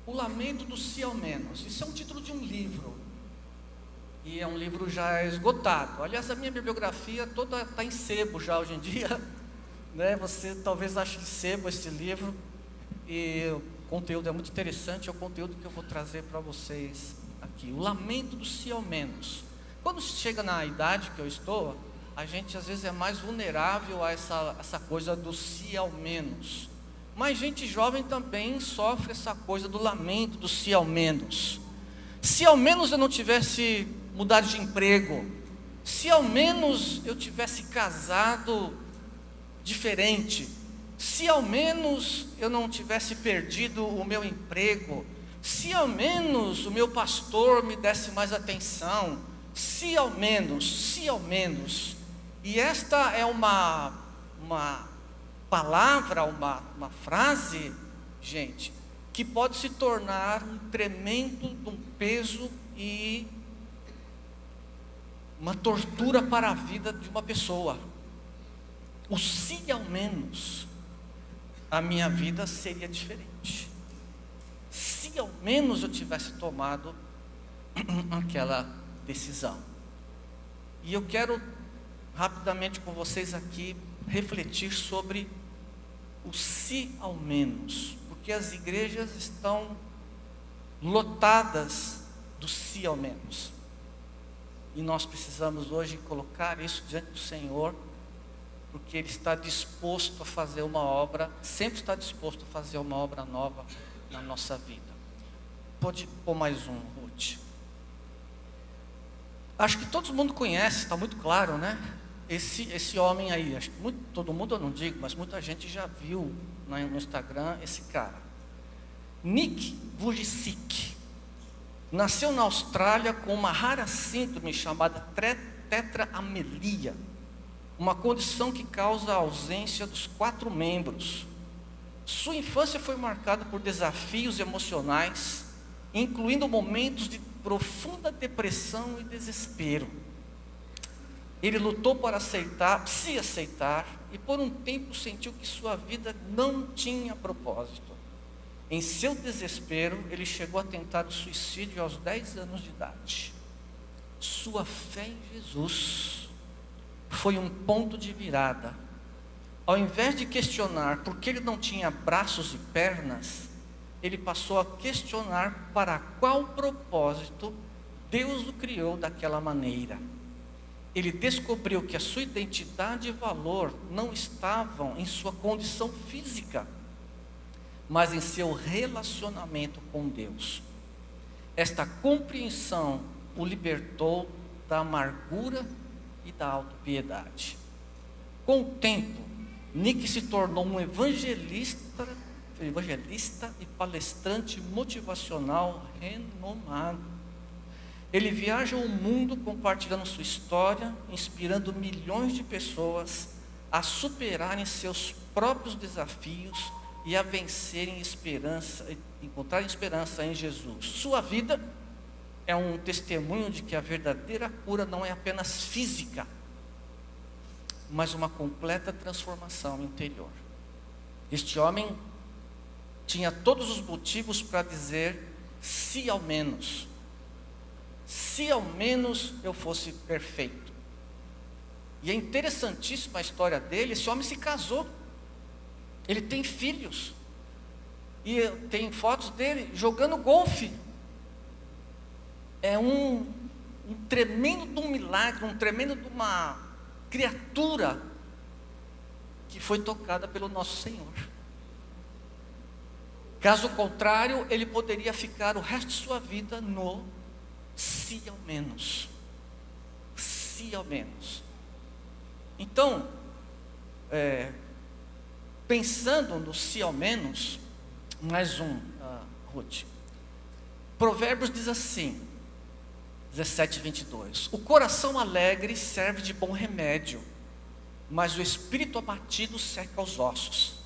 O Lamento do Si ao Menos. Isso é um título de um livro. E é um livro já esgotado. Aliás, a minha bibliografia toda está em sebo já hoje em dia. Né? Você talvez ache de sebo esse livro. E o conteúdo é muito interessante. É o conteúdo que eu vou trazer para vocês aqui. O Lamento do Si ao Menos. Quando chega na idade que eu estou, a gente às vezes é mais vulnerável a essa coisa do si ao menos. Mas gente jovem também sofre essa coisa do lamento do si ao menos. Se ao menos eu não tivesse mudado de emprego, se ao menos eu tivesse casado diferente, se ao menos eu não tivesse perdido o meu emprego, se ao menos o meu pastor me desse mais atenção, se ao menos. E esta é uma palavra, uma frase, gente, que pode se tornar um tremendo um peso e uma tortura para a vida de uma pessoa. O se ao menos, a minha vida seria diferente. Se ao menos eu tivesse tomado aquela decisão. E eu quero rapidamente com vocês aqui refletir sobre o se ao menos, porque as igrejas estão lotadas do se ao menos. E nós precisamos hoje colocar isso diante do Senhor, porque Ele está disposto a fazer uma obra, sempre está disposto a fazer uma obra nova na nossa vida. Pode pôr mais um, Ruth. Acho que todo mundo conhece, está muito claro, né? Esse homem aí, acho que todo mundo eu não digo, mas muita gente já viu no Instagram esse cara. Nick Vujicic nasceu na Austrália com uma rara síndrome chamada tetraamelia, uma condição que causa a ausência dos 4 membros. Sua infância foi marcada por desafios emocionais, incluindo momentos de profunda depressão e desespero. Ele lutou para se aceitar, e por um tempo sentiu que sua vida não tinha propósito. Em seu desespero, ele chegou a tentar o suicídio aos 10 anos de idade. Sua fé em Jesus foi um ponto de virada. Ao invés de questionar por que ele não tinha braços e pernas, ele passou a questionar para qual propósito Deus o criou daquela maneira. Ele descobriu que a sua identidade e valor não estavam em sua condição física, mas em seu relacionamento com Deus. Esta compreensão o libertou da amargura e da autopiedade. Com o tempo, Nick se tornou um evangelista e palestrante motivacional renomado. Ele viaja o mundo compartilhando sua história, inspirando milhões de pessoas a superarem seus próprios desafios e a vencerem encontrarem esperança em Jesus. Sua vida é um testemunho de que a verdadeira cura não é apenas física, mas uma completa transformação interior. Este homem tinha todos os motivos para dizer: se ao menos eu fosse perfeito. E é interessantíssima a história dele. Esse homem se casou, ele tem filhos, e tem fotos dele jogando golfe. É um tremendo de um milagre, um tremendo de uma criatura que foi tocada pelo nosso Senhor. Caso contrário, ele poderia ficar o resto de sua vida no se ao menos. Se ao menos. Então, pensando no se ao menos, mais um, Ruth. Provérbios diz assim, 17:22. O coração alegre serve de bom remédio, mas o espírito abatido seca os ossos.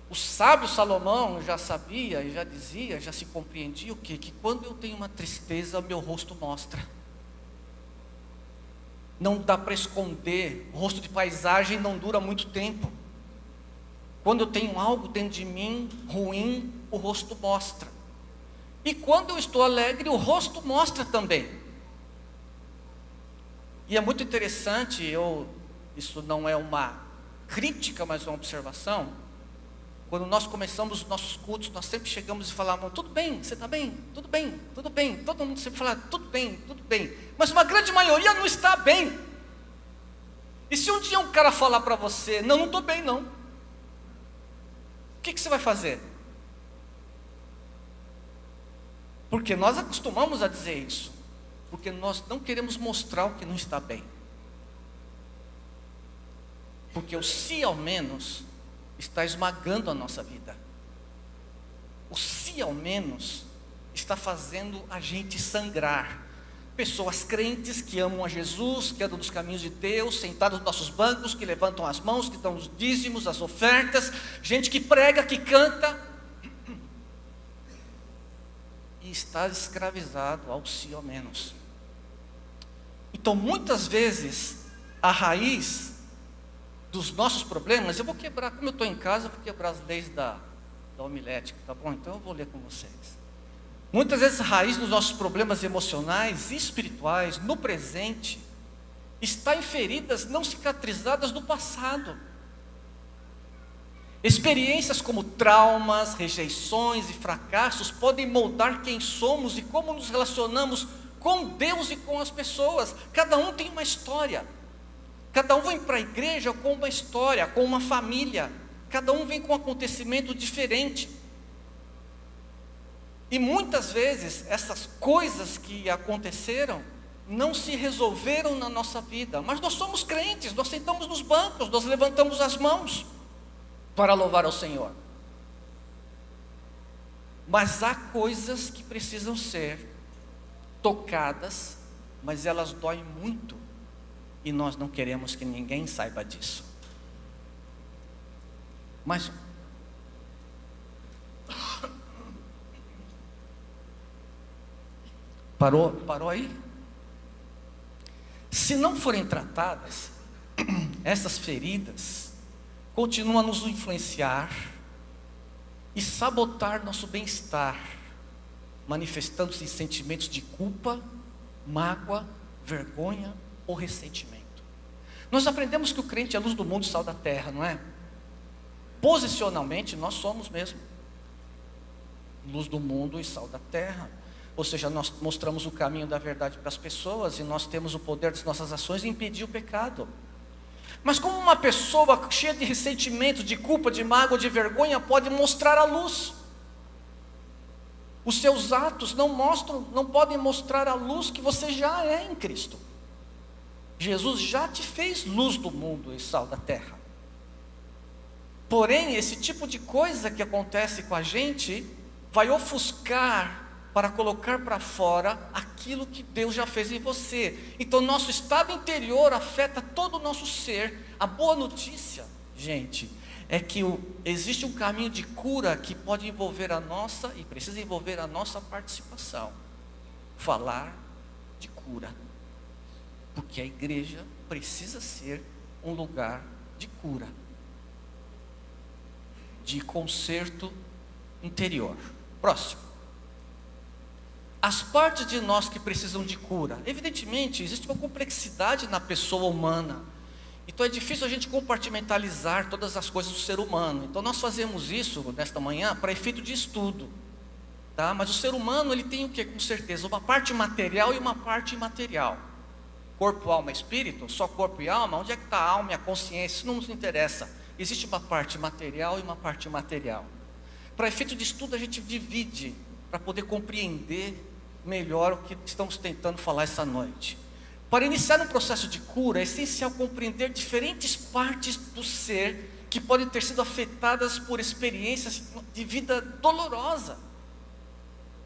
O sábio Salomão já sabia e já dizia, já se compreendia o quê? Que quando eu tenho uma tristeza, meu rosto mostra. Não dá para esconder, o rosto de paisagem não dura muito tempo. Quando eu tenho algo dentro de mim ruim, o rosto mostra. E quando eu estou alegre, o rosto mostra também. E é muito interessante, isso não é uma crítica, mas uma observação. Quando nós começamos os nossos cultos, nós sempre chegamos e falávamos: tudo bem, você está bem? Tudo bem, tudo bem. Todo mundo sempre fala: tudo bem, tudo bem. Mas uma grande maioria não está bem. E se um dia um cara falar para você: não estou bem não, o que você vai fazer? Porque nós acostumamos a dizer isso, porque nós não queremos mostrar o que não está bem. Porque o se ao menos está esmagando a nossa vida. O se ao menos está fazendo a gente sangrar. Pessoas crentes que amam a Jesus, que andam nos caminhos de Deus, sentados nos nossos bancos, que levantam as mãos, que dão os dízimos, as ofertas, gente que prega, que canta, e está escravizado ao si ao menos. Então muitas vezes a raiz dos nossos problemas, eu vou quebrar, como eu estou em casa, eu vou quebrar as leis da homilética, tá bom? Então eu vou ler com vocês. Muitas vezes a raiz dos nossos problemas emocionais e espirituais, no presente, está em feridas não cicatrizadas do passado. Experiências como traumas, rejeições e fracassos podem moldar quem somos e como nos relacionamos com Deus e com as pessoas. Cada um tem uma história. Cada um vem para a igreja com uma história, com uma família. Cada um vem com um acontecimento diferente. E muitas vezes essas coisas que aconteceram não se resolveram na nossa vida. Mas nós somos crentes, nós sentamos nos bancos, nós levantamos as mãos para louvar ao Senhor. Mas há coisas que precisam ser tocadas, mas elas doem muito. E nós não queremos que ninguém saiba disso. Mais um. Parou aí? Se não forem tratadas, essas feridas continuam a nos influenciar e sabotar nosso bem-estar, manifestando-se em sentimentos de culpa, mágoa, vergonha ou ressentimento. Nós aprendemos que o crente é a luz do mundo e sal da terra, não é? Posicionalmente nós somos mesmo luz do mundo e sal da terra. Ou seja, nós mostramos o caminho da verdade para as pessoas e nós temos o poder das nossas ações de impedir o pecado. Mas como uma pessoa cheia de ressentimento, de culpa, de mágoa, de vergonha pode mostrar a luz? Os seus atos não podem mostrar a luz que você já é em Cristo. Jesus já te fez luz do mundo e sal da terra. Porém, esse tipo de coisa que acontece com a gente vai ofuscar para colocar para fora aquilo que Deus já fez em você. Então nosso estado interior afeta todo o nosso ser. A boa notícia, gente, é que existe um caminho de cura que pode envolver a nossa, e precisa envolver a nossa participação. Falar de cura. Porque a igreja precisa ser um lugar de cura, de conserto interior. Próximo. As partes de nós que precisam de cura. Evidentemente, existe uma complexidade na pessoa humana. Então é difícil a gente compartimentalizar todas as coisas do ser humano. Então nós fazemos isso nesta manhã para efeito de estudo. Tá? Mas o ser humano ele tem o que? Com certeza, uma parte material e uma parte imaterial. Corpo, alma, espírito, só corpo e alma. Onde é que está a alma e a consciência? Isso não nos interessa. Existe uma parte material e uma parte imaterial. Para efeito de estudo a gente divide, para poder compreender melhor o que estamos tentando falar essa noite. Para iniciar um processo de cura, é essencial compreender diferentes partes do ser que podem ter sido afetadas por experiências de vida dolorosa,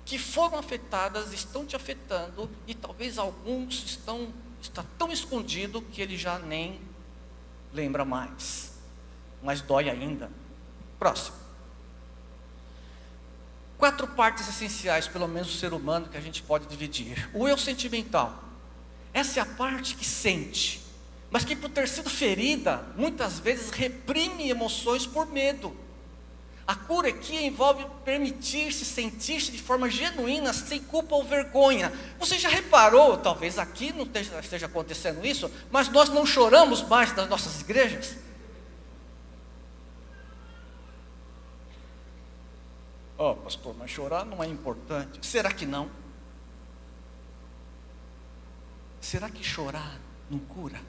que foram afetadas, estão te afetando, e talvez alguns está tão escondido que ele já nem lembra mais, mas dói ainda. Próximo. 4 partes essenciais, pelo menos do ser humano, que a gente pode dividir. O eu sentimental. Essa é a parte que sente, mas que por ter sido ferida, muitas vezes reprime emoções por medo. A cura aqui envolve permitir-se sentir-se de forma genuína, sem culpa ou vergonha. Você já reparou, talvez aqui não esteja acontecendo isso, mas nós não choramos mais nas nossas igrejas? Oh, pastor, mas chorar não é importante. Será que não? Será que chorar não cura?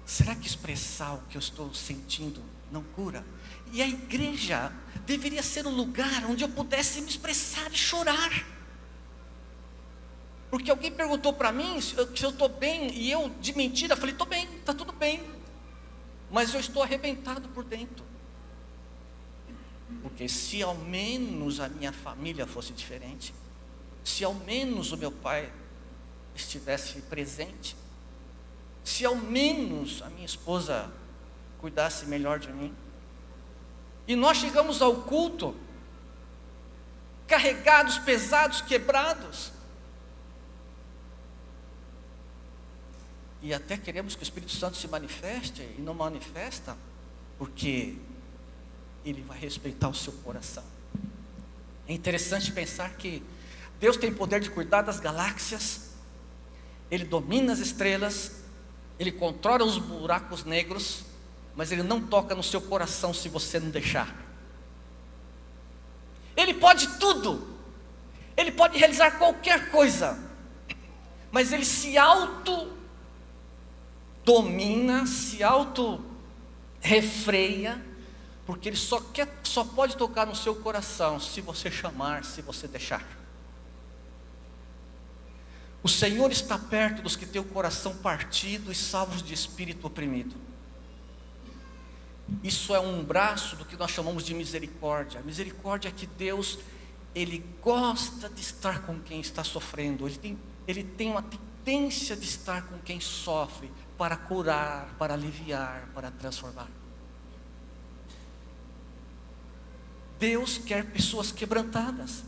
Será que expressar o que eu estou sentindo não cura? E a igreja deveria ser um lugar onde eu pudesse me expressar e chorar. Porque alguém perguntou para mim se eu estou bem, e eu de mentira falei, estou bem, está tudo bem. Mas eu estou arrebentado por dentro. Porque se ao menos a minha família fosse diferente, se ao menos o meu pai estivesse presente, se ao menos a minha esposa cuidasse melhor de mim. E nós chegamos ao culto carregados, pesados, quebrados, e até queremos que o Espírito Santo se manifeste, e não manifesta, porque Ele vai respeitar o seu coração. É interessante pensar que Deus tem poder de cuidar das galáxias, Ele domina as estrelas, Ele controla os buracos negros, mas Ele não toca no seu coração se você não deixar. Ele pode tudo, Ele pode realizar qualquer coisa, mas Ele se autodomina, se auto-refreia, porque Ele só pode tocar no seu coração se você chamar, se você deixar. O Senhor está perto dos que têm o coração partido e salvos de espírito oprimido. Isso é um braço do que nós chamamos de misericórdia. A misericórdia é que Deus, Ele gosta de estar com quem está sofrendo. Ele tem uma tendência de estar com quem sofre, para curar, para aliviar, para transformar. Deus quer pessoas quebrantadas.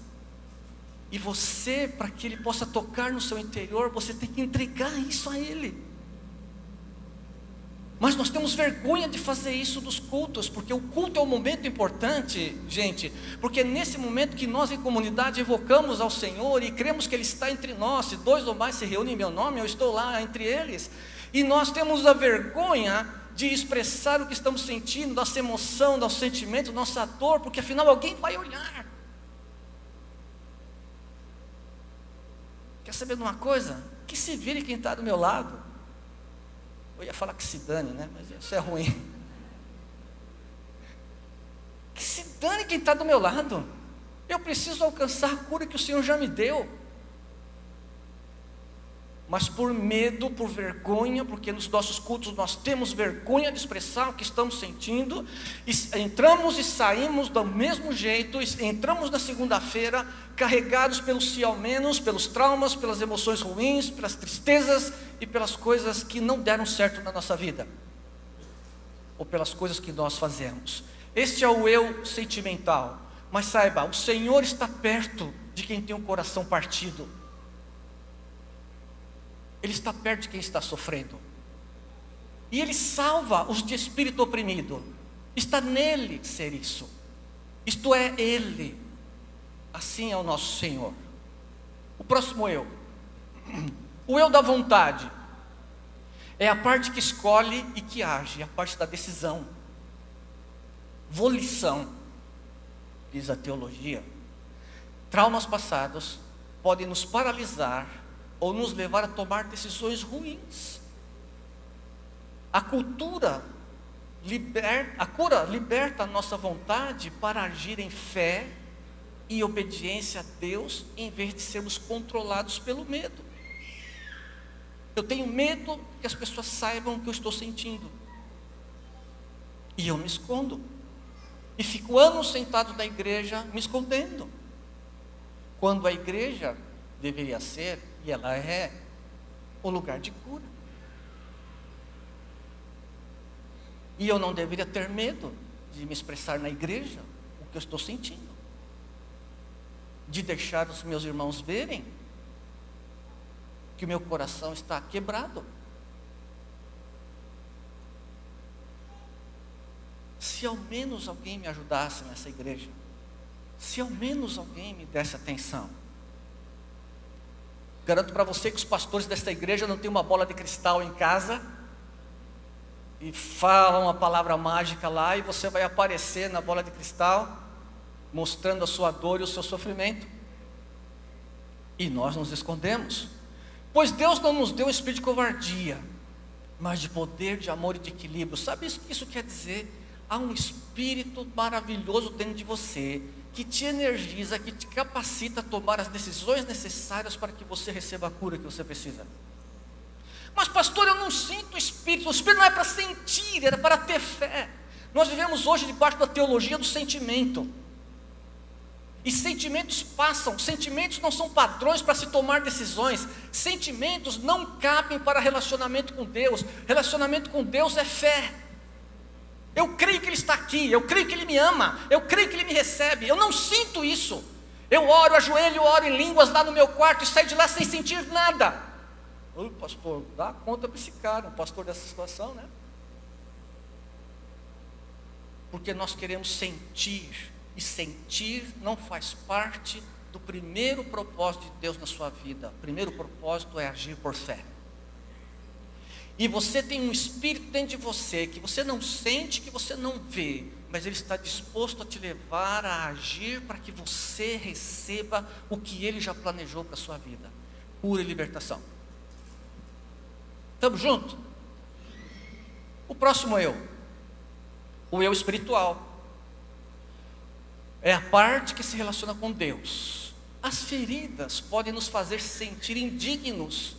E você, para que Ele possa tocar no seu interior, você tem que entregar isso a Ele. Mas nós temos vergonha de fazer isso nos cultos, porque o culto é um momento importante, gente, porque é nesse momento que nós em comunidade evocamos ao Senhor e cremos que Ele está entre nós. Se 2 ou mais se reúnem em meu nome, eu estou lá entre eles. E nós temos a vergonha de expressar o que estamos sentindo, nossa emoção, nosso sentimento, nossa dor, porque afinal alguém vai olhar. Quer saber de uma coisa? Que se vire quem está do meu lado. Eu ia falar que se dane, né? Mas isso é ruim. Que se dane quem está do meu lado. Eu preciso alcançar a cura que o Senhor já me deu. Mas por medo, por vergonha, porque nos nossos cultos nós temos vergonha de expressar o que estamos sentindo, e entramos e saímos do mesmo jeito, entramos na segunda-feira carregados pelos se ao menos, pelos traumas, pelas emoções ruins, pelas tristezas e pelas coisas que não deram certo na nossa vida, ou pelas coisas que nós fazemos. Este é o eu sentimental. Mas saiba, o Senhor está perto de quem tem o coração partido. Ele está perto de quem está sofrendo. E Ele salva os de espírito oprimido. Está nele ser isso. Isto é Ele. Assim é o nosso Senhor. O próximo eu. O eu da vontade. É a parte que escolhe e que age. É a parte da decisão. Volição. Diz a teologia. Traumas passados podem nos paralisar ou nos levar a tomar decisões ruins. A cura liberta a nossa vontade para agir em fé e obediência a Deus, em vez de sermos controlados pelo medo. Eu tenho medo que as pessoas saibam o que eu estou sentindo, e eu me escondo, e fico anos sentado na igreja me escondendo, quando a igreja deveria ser, e ela é, o lugar de cura. E eu não deveria ter medo de me expressar na igreja o que eu estou sentindo, de deixar os meus irmãos verem. que o meu coração está quebrado. Se ao menos alguém me ajudasse nessa igreja, se ao menos alguém me desse atenção. Garanto para você que os pastores desta igreja não têm uma bola de cristal em casa e falam uma palavra mágica lá e você vai aparecer na bola de cristal mostrando a sua dor e o seu sofrimento. E nós nos escondemos, pois Deus não nos deu um espírito de covardia, mas de poder, de amor e de equilíbrio. Sabe isso que isso quer dizer? Há um espírito maravilhoso dentro de você, que te energiza, que te capacita a tomar as decisões necessárias para que você receba a cura que você precisa. Mas pastor, eu não sinto o espírito não é para sentir, era para ter fé. Nós vivemos hoje debaixo da teologia do sentimento. E sentimentos passam, sentimentos não são padrões para se tomar decisões, sentimentos não cabem para relacionamento com Deus. Relacionamento com Deus é fé. Eu creio que Ele está aqui, eu creio que Ele me ama, eu creio que Ele me recebe. Eu não sinto isso. Eu oro, ajoelho, oro em línguas lá no meu quarto e saio de lá sem sentir nada. Ô pastor, dá conta para esse cara, um pastor dessa situação, né? Porque nós queremos sentir, e sentir não faz parte do primeiro propósito de Deus na sua vida. O primeiro propósito é agir por fé. E você tem um espírito dentro de você, que você não sente, que você não vê, mas ele está disposto a te levar a agir para que você receba o que ele já planejou para a sua vida. Cura e libertação. Estamos juntos? O próximo eu. O eu espiritual. É a parte que se relaciona com Deus. As feridas podem nos fazer sentir indignos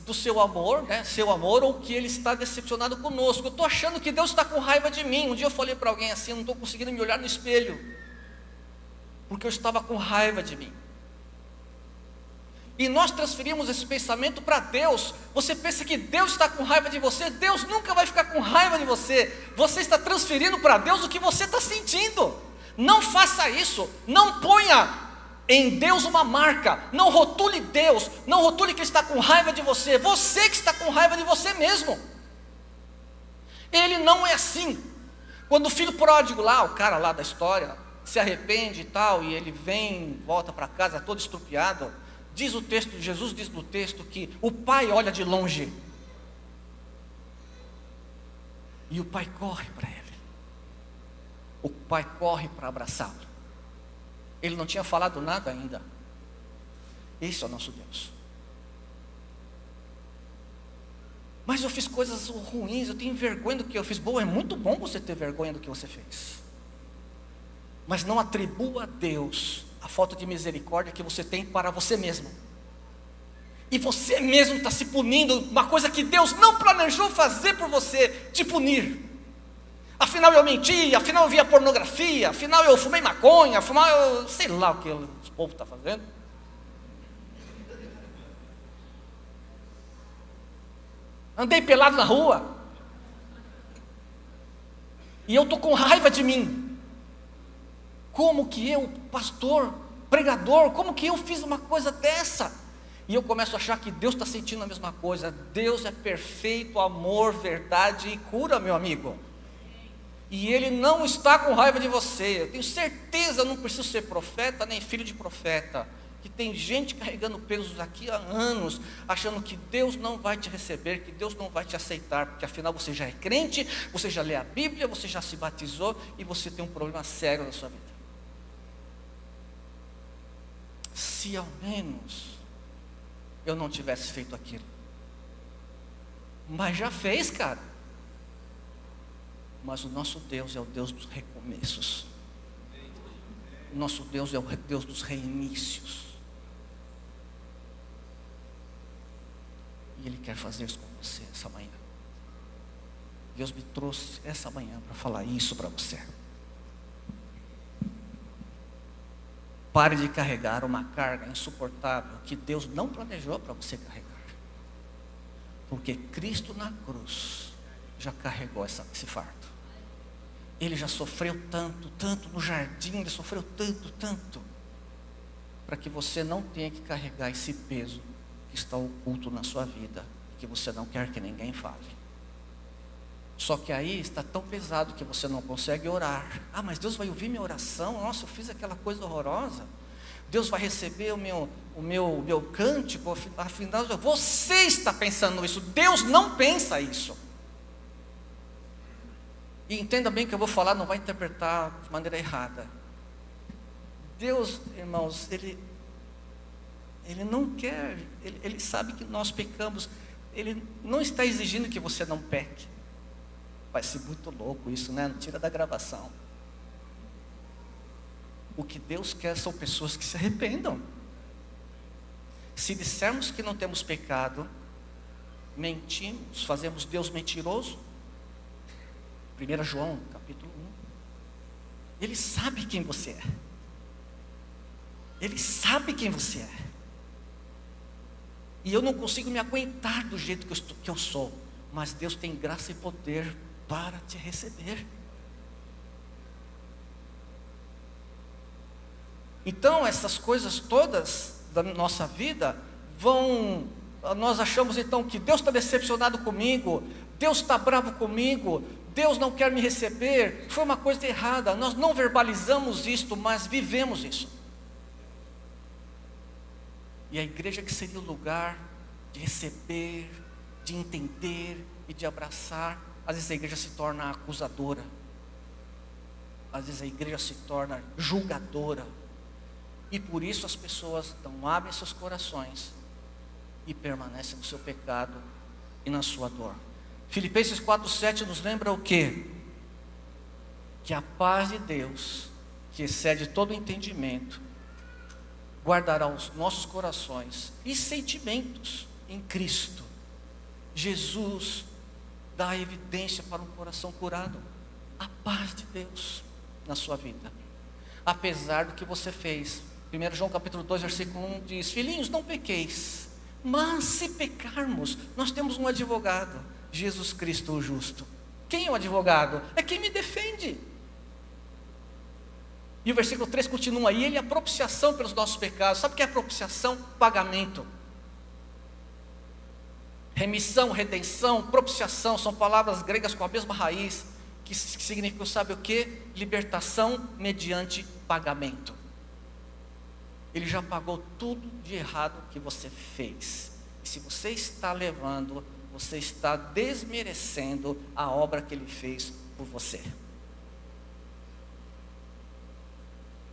do seu amor, né? Seu amor, ou que Ele está decepcionado conosco. Eu estou achando que Deus está com raiva de mim. Um dia eu falei para alguém assim, eu não estou conseguindo me olhar no espelho, porque eu estava com raiva de mim. E nós transferimos esse pensamento para Deus. Você pensa que Deus está com raiva de você? Deus nunca vai ficar com raiva de você. Você está transferindo para Deus o que você está sentindo. Não faça isso. Não ponha em Deus uma marca. Não rotule Deus. Não rotule que Ele está com raiva de você. Você que está com raiva de você mesmo. Ele não é assim. Quando o filho pródigo lá, o cara lá da história, se arrepende e tal, e ele vem, volta para casa todo estrupiado, diz o texto, Jesus diz no texto que o pai olha de longe. E o pai corre para ele. O pai corre para abraçá-lo. Ele não tinha falado nada ainda. Esse é o nosso Deus. Mas eu fiz coisas ruins, eu tenho vergonha do que eu fiz. Bom, é muito bom você ter vergonha do que você fez. Mas não atribua a Deus a falta de misericórdia que você tem para você mesmo. E você mesmo está se punindo, uma coisa que Deus não planejou fazer por você, te punir. Afinal eu menti, afinal eu via pornografia, afinal eu fumei maconha, afinal eu sei lá o que o povo está fazendo. Andei pelado na rua. E eu estou com raiva de mim. Como que eu, pastor, pregador, como que eu fiz uma coisa dessa? E eu começo a achar que Deus está sentindo a mesma coisa. Deus é perfeito, amor, verdade e cura, meu amigo. E Ele não está com raiva de você. Eu tenho certeza, eu não preciso ser profeta, nem filho de profeta, que tem gente carregando pesos aqui há anos, achando que Deus não vai te receber, que Deus não vai te aceitar, porque afinal você já é crente, você já lê a Bíblia, você já se batizou, e você tem um problema sério na sua vida. Se ao menos eu não tivesse feito aquilo. Mas já fez, cara. Mas o nosso Deus é o Deus dos recomeços. O nosso Deus é o Deus dos reinícios. E Ele quer fazer isso com você essa manhã. Deus me trouxe essa manhã para falar isso para você. Pare de carregar uma carga insuportável que Deus não planejou para você carregar. Porque Cristo na cruz já carregou esse fardo. Ele já sofreu tanto, tanto no jardim, Ele sofreu tanto, tanto, para que você não tenha que carregar esse peso que que está oculto na sua vida, que você não quer que ninguém fale. Só que aí está tão pesado que você não consegue orar. Ah, mas Deus vai ouvir minha oração? Nossa, eu fiz aquela coisa horrorosa. Deus vai receber o meu cântico? Afinal, você está pensando isso. Deus não pensa isso. E entenda bem que eu vou falar, não vai interpretar de maneira errada. Deus, irmãos, Ele não quer, Ele sabe que nós pecamos. Ele não está exigindo que você não peque. Vai ser muito louco isso, né? Não tira da gravação. O que Deus quer são pessoas que se arrependam. Se dissermos que não temos pecado, mentimos, fazemos Deus mentiroso. 1 João, capítulo 1. Ele sabe quem você é. Ele sabe quem você é. E eu não consigo me aguentar do jeito que eu sou. Mas Deus tem graça e poder para te receber. Então essas coisas todas da nossa vida nós achamos então que Deus está decepcionado comigo, Deus está bravo comigo, Deus não quer me receber. Foi uma coisa errada. Nós não verbalizamos isto, mas vivemos isso. E a igreja que seria o lugar de receber, de entender e de abraçar, às vezes a igreja se torna acusadora, às vezes a igreja se torna julgadora, e por isso as pessoas não abrem seus corações e permanecem no seu pecado e na sua dor. Filipenses 4:7 nos lembra o quê? Que a paz de Deus, que excede todo entendimento, guardará os nossos corações e sentimentos em Cristo. Jesus dá evidência para um coração curado. A paz de Deus na sua vida, apesar do que você fez. 1 João capítulo 2, versículo 1 diz: filhinhos, não pequeis, mas se pecarmos, nós temos um advogado, Jesus Cristo o justo. Quem é o advogado? É quem me defende. E o versículo 3 continua: e ele é a propiciação pelos nossos pecados. Sabe o que é propiciação? Pagamento. Remissão, redenção, propiciação são palavras gregas com a mesma raiz, que significam, sabe o que? Libertação mediante pagamento. Ele já pagou tudo de errado que você fez. E se você está levando, você está desmerecendo a obra que Ele fez por você.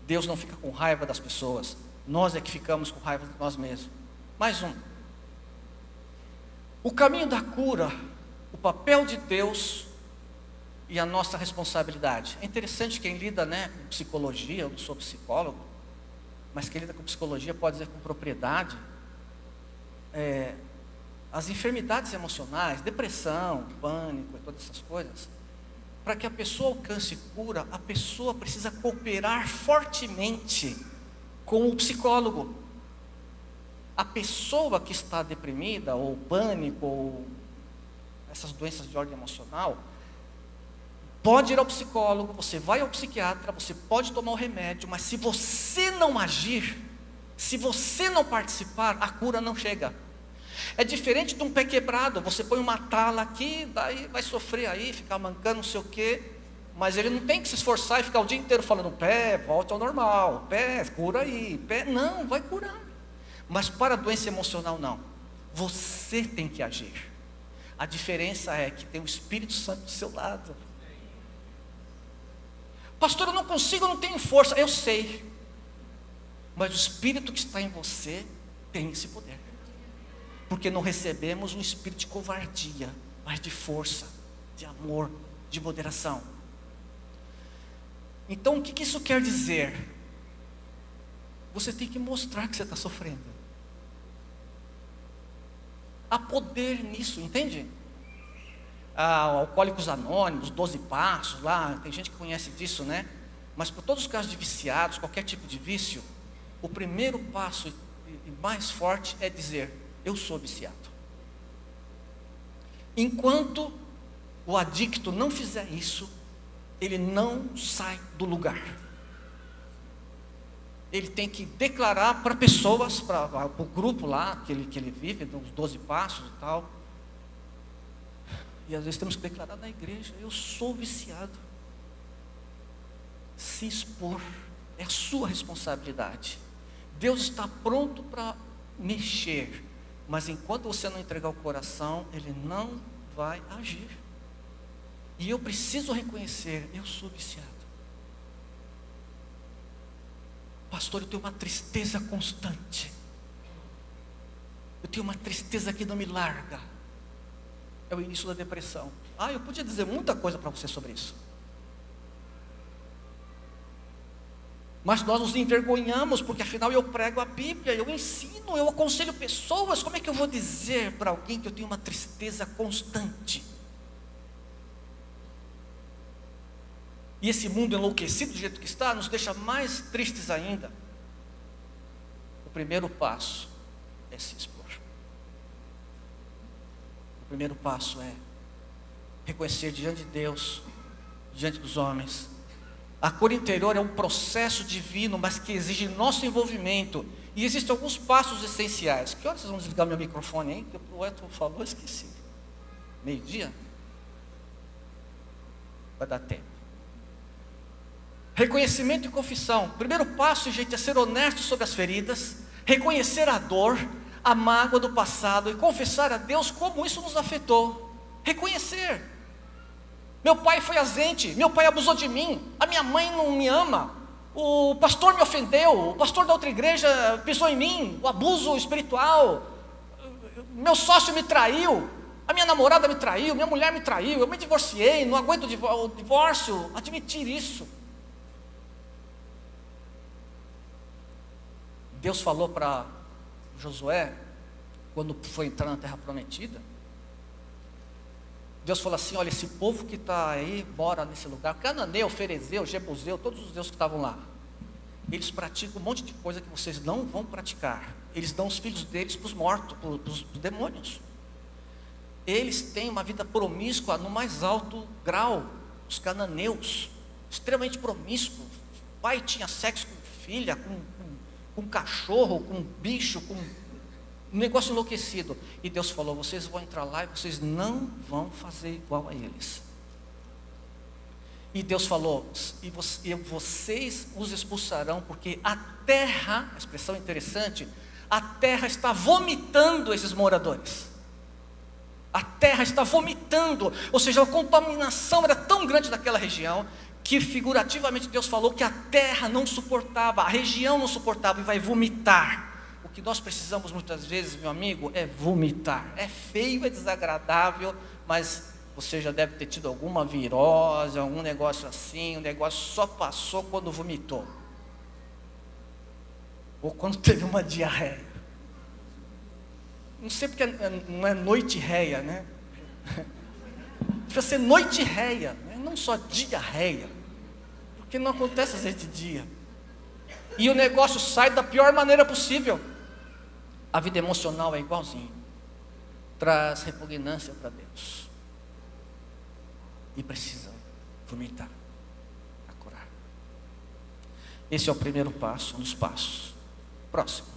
Deus não fica com raiva das pessoas, nós é que ficamos com raiva de nós mesmos. Mais um. O caminho da cura, o papel de Deus e a nossa responsabilidade. É interessante quem lida, com psicologia. Eu não sou psicólogo, mas quem lida com psicologia pode dizer com propriedade. As enfermidades emocionais, depressão, pânico e todas essas coisas, para que a pessoa alcance cura, a pessoa precisa cooperar fortemente com o psicólogo. A pessoa que está deprimida, ou pânico, ou essas doenças de ordem emocional, pode ir ao psicólogo, você vai ao psiquiatra, você pode tomar o remédio, mas se você não agir, se você não participar, a cura não chega. É diferente de um pé quebrado. Você põe uma tala aqui, daí vai sofrer aí, ficar mancando não sei o quê, mas ele não tem que se esforçar e ficar o dia inteiro falando: pé, volte ao normal, pé, cura aí, pé. Não, vai curar. Mas para a doença emocional não, você tem que agir. A diferença é que tem o Espírito Santo do seu lado. Pastor, eu não consigo, eu não tenho força. Eu sei, mas o Espírito que está em você tem esse poder. Porque não recebemos um espírito de covardia, mas de força, de amor, de moderação. Então o que isso quer dizer? Você tem que mostrar que você está sofrendo. Há poder nisso, entende? Alcoólicos Anônimos, 12 passos lá, tem gente que conhece disso, né? Mas para todos os casos de viciados, qualquer tipo de vício, o primeiro passo e mais forte é dizer: eu sou viciado. Enquanto o adicto não fizer isso, ele não sai do lugar. ele tem que declarar para pessoas, para o grupo lá que ele vive, nos 12 passos e tal. E às vezes temos que declarar na igreja: eu sou viciado. Se expor é a sua responsabilidade. Deus está pronto para mexer, mas enquanto você não entregar o coração, Ele não vai agir. E eu preciso reconhecer: eu sou viciado. Pastor, eu tenho uma tristeza constante. Eu tenho uma tristeza que não me larga. É o início da depressão. Eu podia dizer muita coisa para você sobre isso. Mas nós nos envergonhamos, porque afinal eu prego a Bíblia, eu ensino, eu aconselho pessoas. Como é que eu vou dizer para alguém que eu tenho uma tristeza constante? E esse mundo enlouquecido do jeito que está, nos deixa mais tristes ainda. O primeiro passo é se expor. O primeiro passo é reconhecer diante de Deus, diante dos homens. A cura interior é um processo divino, mas que exige nosso envolvimento. E existem alguns passos essenciais. Que horas vocês vão desligar meu microfone, hein? Que o Eto falou, eu esqueci. Meio-dia? Vai dar tempo. Reconhecimento e confissão. O primeiro passo, gente, é ser honesto sobre as feridas, reconhecer a dor, a mágoa do passado e confessar a Deus como isso nos afetou. Reconhecer. Meu pai foi ausente, meu pai abusou de mim, a minha mãe não me ama, o pastor me ofendeu, o pastor da outra igreja pisou em mim, o abuso espiritual, meu sócio me traiu, a minha namorada me traiu, minha mulher me traiu, eu me divorciei, não aguento o divórcio. Admitir isso. Deus falou para Josué, quando foi entrar na terra prometida, Deus falou assim: olha, esse povo que está aí, mora nesse lugar, Cananeu, Ferezeu, Jebuseu, todos os deuses que estavam lá, eles praticam um monte de coisa que vocês não vão praticar. Eles dão os filhos deles para os mortos, para os demônios. Eles têm uma vida promíscua no mais alto grau. Os cananeus, extremamente promíscuos. O pai tinha sexo com filha, com cachorro, com bicho, com um negócio enlouquecido. E Deus falou: vocês vão entrar lá e vocês não vão fazer igual a eles. E Deus falou: e vocês os expulsarão, porque a terra, a expressão interessante, a terra está vomitando esses moradores. A terra está vomitando, ou seja, a contaminação era tão grande naquela região, que figurativamente Deus falou que a terra não suportava, a região não suportava e vai vomitar. O que nós precisamos muitas vezes, meu amigo, é vomitar. É feio, é desagradável, mas você já deve ter tido alguma virose, algum negócio assim, o negócio só passou quando vomitou. Ou quando teve uma diarreia. Não sei porque não é noite-réia, né? Devia ser noite-réia, né? Não só diarreia. Porque não acontece às vezes de dia. E o negócio sai da pior maneira possível. A vida emocional é igualzinho. Traz repugnância para Deus. E precisa vomitar, a curar. Esse é o primeiro passo, um dos passos. Próximo.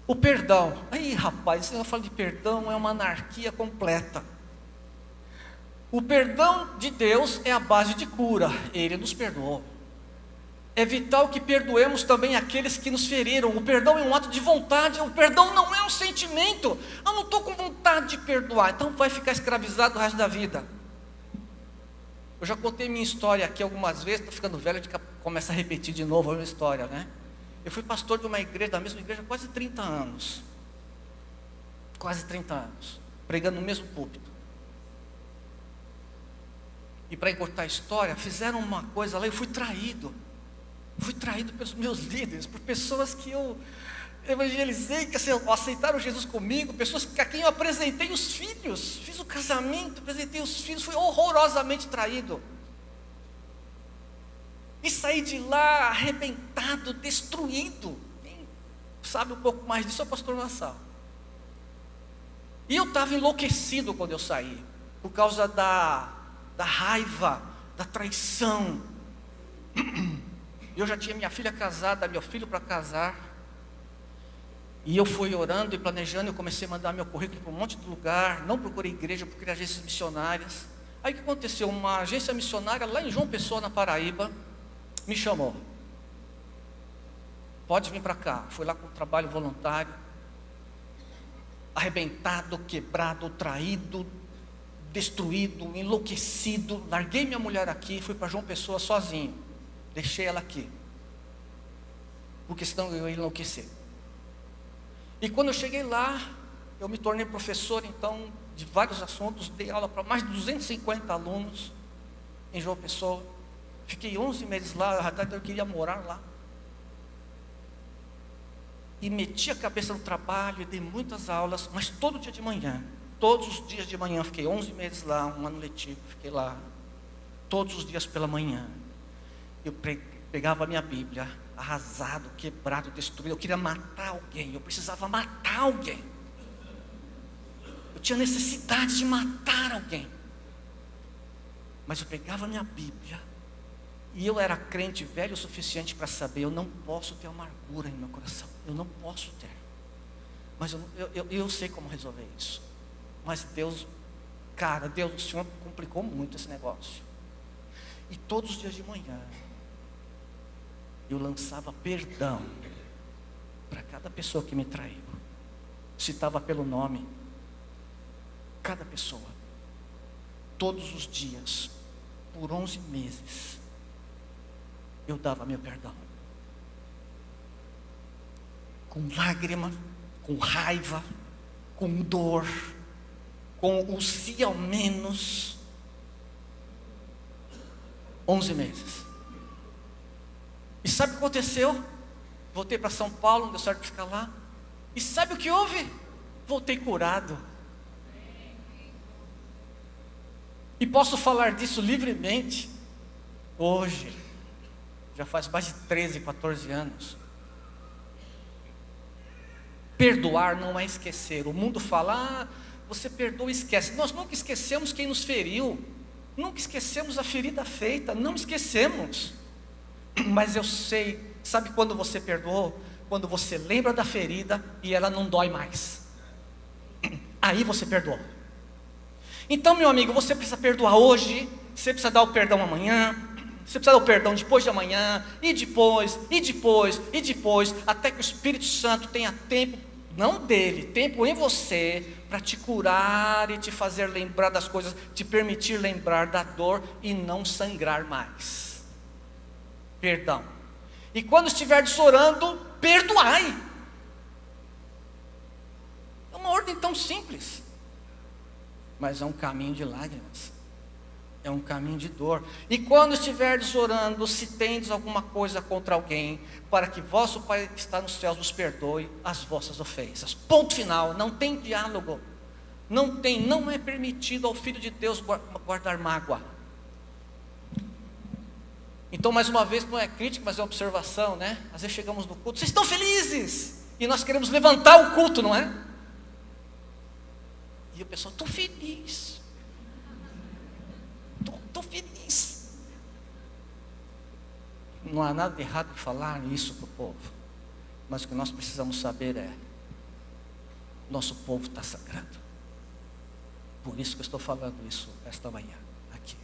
O perdão. Aí, rapaz, se eu falo de perdão, é uma anarquia completa. O perdão de Deus é a base de cura. Ele nos perdoou. É vital que perdoemos também aqueles que nos feriram. O perdão é um ato de vontade. O perdão não é um sentimento. Eu não estou com vontade de perdoar, então vai ficar escravizado o resto da vida. Eu já contei minha história aqui algumas vezes. Estou ficando velho, a gente começa a repetir de novo a minha história, né? Eu fui pastor de uma igreja, da mesma igreja, há quase 30 anos. Quase 30 anos. Pregando no mesmo púlpito. E para encurtar a história, fizeram uma coisa lá, eu fui traído. Fui traído pelos meus líderes, por pessoas que eu evangelizei, que aceitaram Jesus comigo, pessoas a quem eu apresentei os filhos, fiz o casamento, apresentei os filhos, fui horrorosamente traído. E saí de lá arrebentado, destruído. Quem sabe um pouco mais disso é o pastor Nassau. E eu estava enlouquecido quando eu saí, por causa da raiva, da traição. Eu já tinha minha filha casada, meu filho para casar. E eu fui orando e planejando, eu comecei a mandar meu currículo para um monte de lugar. Não procurei igreja, procurei agências missionárias. Aí o que aconteceu? Uma agência missionária lá em João Pessoa, na Paraíba, me chamou. Pode vir para cá. Fui lá com um trabalho voluntário. Arrebentado, quebrado, traído, destruído, enlouquecido. Larguei minha mulher aqui e fui para João Pessoa sozinho. Deixei ela aqui, porque senão eu ia enlouquecer. E quando eu cheguei lá, eu me tornei professor então de vários assuntos. Dei aula para mais de 250 alunos em João Pessoa. Fiquei 11 meses lá. Na verdade eu queria morar lá. E meti a cabeça no trabalho e dei muitas aulas, mas todo dia de manhã, todos os dias de manhã, fiquei 11 meses lá, um ano letivo, fiquei lá, todos os dias pela manhã. Eu pegava a minha Bíblia, arrasado, quebrado, destruído. Eu queria matar alguém, eu precisava matar alguém. Eu tinha necessidade de matar alguém. Mas eu pegava a minha Bíblia, e eu era crente velho o suficiente para saber, eu não posso ter amargura em meu coração. Eu não posso ter. Mas eu sei como resolver isso. Mas Deus, Deus, o Senhor complicou muito esse negócio. E todos os dias de manhã, eu lançava perdão para cada pessoa que me traiu. Citava pelo nome cada pessoa. Todos os dias, por 11 meses, eu dava meu perdão. Com lágrima, com raiva, com dor, com o se ao menos. 11 meses. E sabe o que aconteceu? Voltei para São Paulo, não deu certo ficar lá. E sabe o que houve? Voltei curado. E posso falar disso livremente hoje. Já faz mais de 13, 14 anos. Perdoar não é esquecer. O mundo fala, você perdoa e esquece. Nós nunca esquecemos quem nos feriu. Nunca esquecemos a ferida feita. Não esquecemos. Mas eu sei, sabe quando você perdoou? Quando você lembra da ferida e ela não dói mais. Aí você perdoou. Então, meu amigo, você precisa perdoar hoje. Você precisa dar o perdão amanhã. Você precisa dar o perdão depois de amanhã. E depois, e depois, e depois. Até que o Espírito Santo tenha tempo, não dele, tempo em você, para te curar e te fazer lembrar das coisas, te permitir lembrar da dor e não sangrar mais. Perdão. E quando estiver orando, perdoai. É uma ordem tão simples, mas é um caminho de lágrimas, é um caminho de dor. E quando estiverdes orando, se tendes alguma coisa contra alguém, para que vosso Pai que está nos céus vos perdoe as vossas ofensas. Ponto final. Não tem diálogo. Não é permitido ao Filho de Deus guardar mágoa. Então, mais uma vez, não é crítica, mas é observação, né? Às vezes chegamos no culto, vocês estão felizes, e nós queremos levantar o culto, não é? E o pessoal, estou feliz, estou feliz. Não há nada de errado em falar isso para o povo, mas o que nós precisamos saber é, nosso povo está sangrando. Por isso que eu estou falando isso esta manhã, aqui.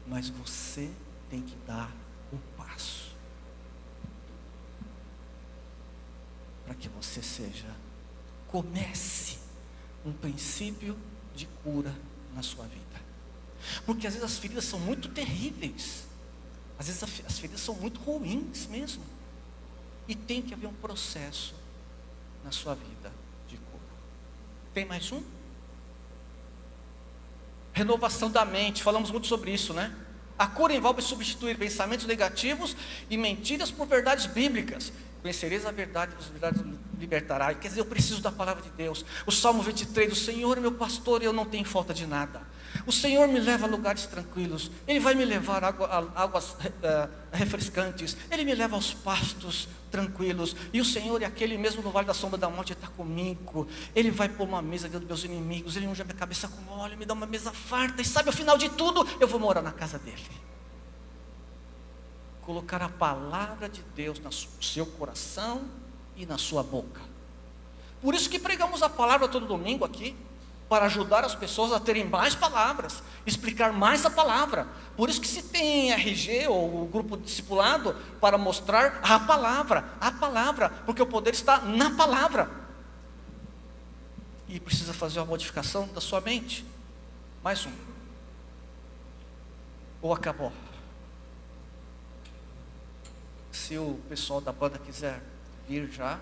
Mas você tem que dar um passo para que você comece um princípio de cura na sua vida. Porque às vezes as feridas são muito terríveis, às vezes as feridas são muito ruins mesmo, e tem que haver um processo na sua vida de cura. Tem mais um? Renovação da mente, falamos muito sobre isso, né? A cura envolve substituir pensamentos negativos e mentiras por verdades bíblicas. Conhecereis a verdade, as verdades libertará. Quer dizer, eu preciso da palavra de Deus. O Salmo 23, o Senhor é meu pastor e eu não tenho falta de nada. O Senhor me leva a lugares tranquilos. Ele vai me levar a águas refrescantes. Ele me leva aos pastos tranquilos. E o Senhor é aquele mesmo no vale da sombra da morte, Ele está comigo. Ele vai pôr uma mesa diante dos meus inimigos. Ele unge a minha cabeça com óleo, me dá uma mesa farta. E sabe, ao final de tudo, eu vou morar na casa dele. Colocar a palavra de Deus no seu coração e na sua boca. Por isso que pregamos a palavra todo domingo aqui, para ajudar as pessoas a terem mais palavras, explicar mais a palavra. Por isso que se tem RG ou o grupo discipulado, para mostrar a palavra, porque o poder está na palavra. E precisa fazer uma modificação da sua mente. Mais um. Ou acabou? Se o pessoal da banda quiser vir já.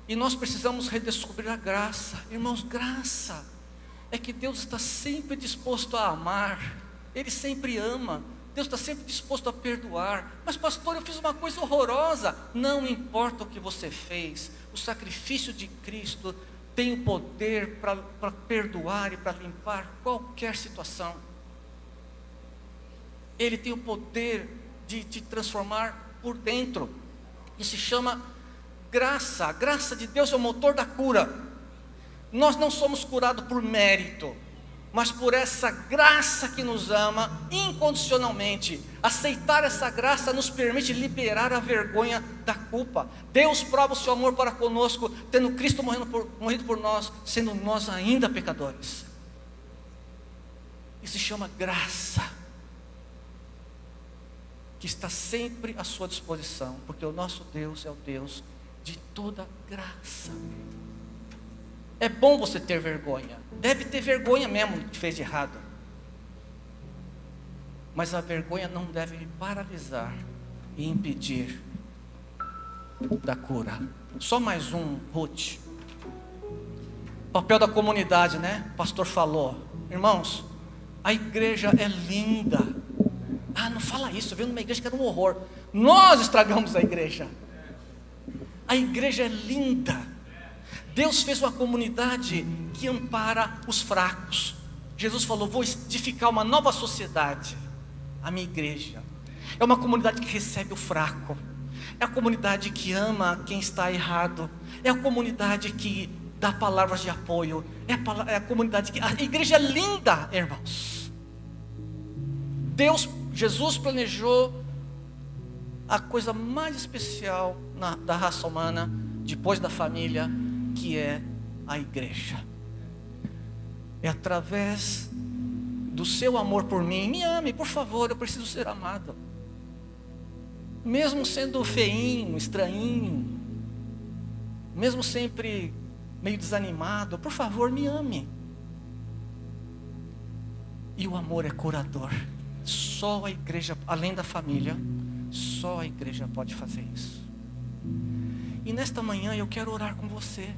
E nós precisamos redescobrir a graça. Irmãos, graça é que Deus está sempre disposto a amar. Ele sempre ama. Deus está sempre disposto a perdoar. Mas pastor, eu fiz uma coisa horrorosa. Não importa o que você fez. O sacrifício de Cristo tem o poder para perdoar e para limpar qualquer situação. Ele tem o poder de te transformar por dentro. Isso se chama graça. A graça de Deus é o motor da cura. Nós não somos curados por mérito, mas por essa graça que nos ama incondicionalmente. Aceitar essa graça nos permite liberar a vergonha da culpa. Deus prova o seu amor para conosco, tendo Cristo morrido por nós, sendo nós ainda pecadores. Isso se chama graça, que está sempre à sua disposição, porque o nosso Deus é o Deus de toda graça. É bom você ter vergonha, deve ter vergonha mesmo do que fez de errado, mas a vergonha não deve paralisar e impedir da cura. Só mais um, Ruth. Papel da comunidade, né? O pastor falou. Irmãos, a igreja é linda. Ah, não fala isso, eu vi numa igreja que era um horror. Nós estragamos a igreja. A igreja é linda. Deus fez uma comunidade que ampara os fracos. Jesus falou, vou edificar uma nova sociedade. A minha igreja é uma comunidade que recebe o fraco. É a comunidade que ama quem está errado. É a comunidade que dá palavras de apoio. É a comunidade que... A igreja é linda, irmãos. Jesus planejou a coisa mais especial da raça humana, depois da família, que é a igreja. É através do seu amor por mim. Me ame, por favor, eu preciso ser amado. Mesmo sendo feinho, estranhinho, mesmo sempre meio desanimado, por favor, me ame. E o amor é curador. Só a igreja, além da família, só a igreja pode fazer isso. E nesta manhã eu quero orar com você.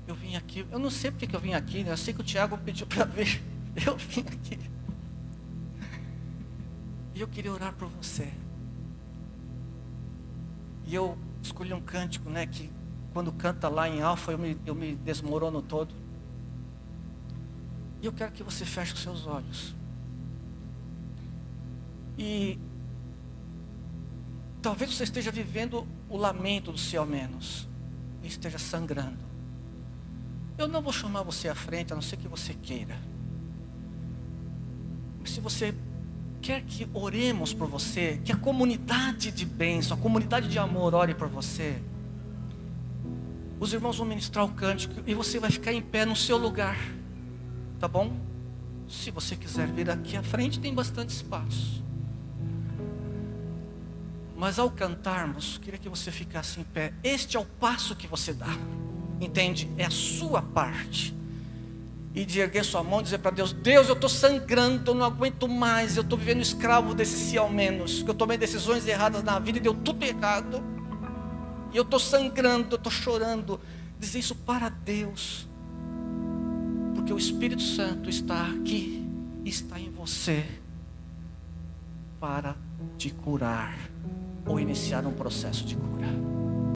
Eu vim aqui, eu não sei porque que eu vim aqui, né? Eu sei que o Tiago pediu para ver. Eu vim aqui. E eu queria orar por você. E eu escolhi um cântico, né? Que quando canta lá em alfa, eu me desmorono todo. E eu quero que você feche os seus olhos. E talvez você esteja vivendo o lamento do seu menos. E esteja sangrando. Eu não vou chamar você à frente, a não ser que você queira. Mas se você quer que oremos por você, que a comunidade de bênção, a comunidade de amor ore por você, os irmãos vão ministrar o cântico e você vai ficar em pé no seu lugar. Tá bom? Se você quiser vir aqui à frente, tem bastante espaço. Mas ao cantarmos, queria que você ficasse em pé. Este é o passo que você dá. Entende? É a sua parte. E de erguer sua mão e dizer para Deus, Deus, eu estou sangrando, eu não aguento mais, eu estou vivendo escravo desse si ao menos, que eu tomei decisões erradas na vida e deu tudo errado. E eu estou sangrando, eu estou chorando. Dizer isso para Deus. Porque o Espírito Santo está aqui, está em você, para te curar. ou iniciar um processo de cura.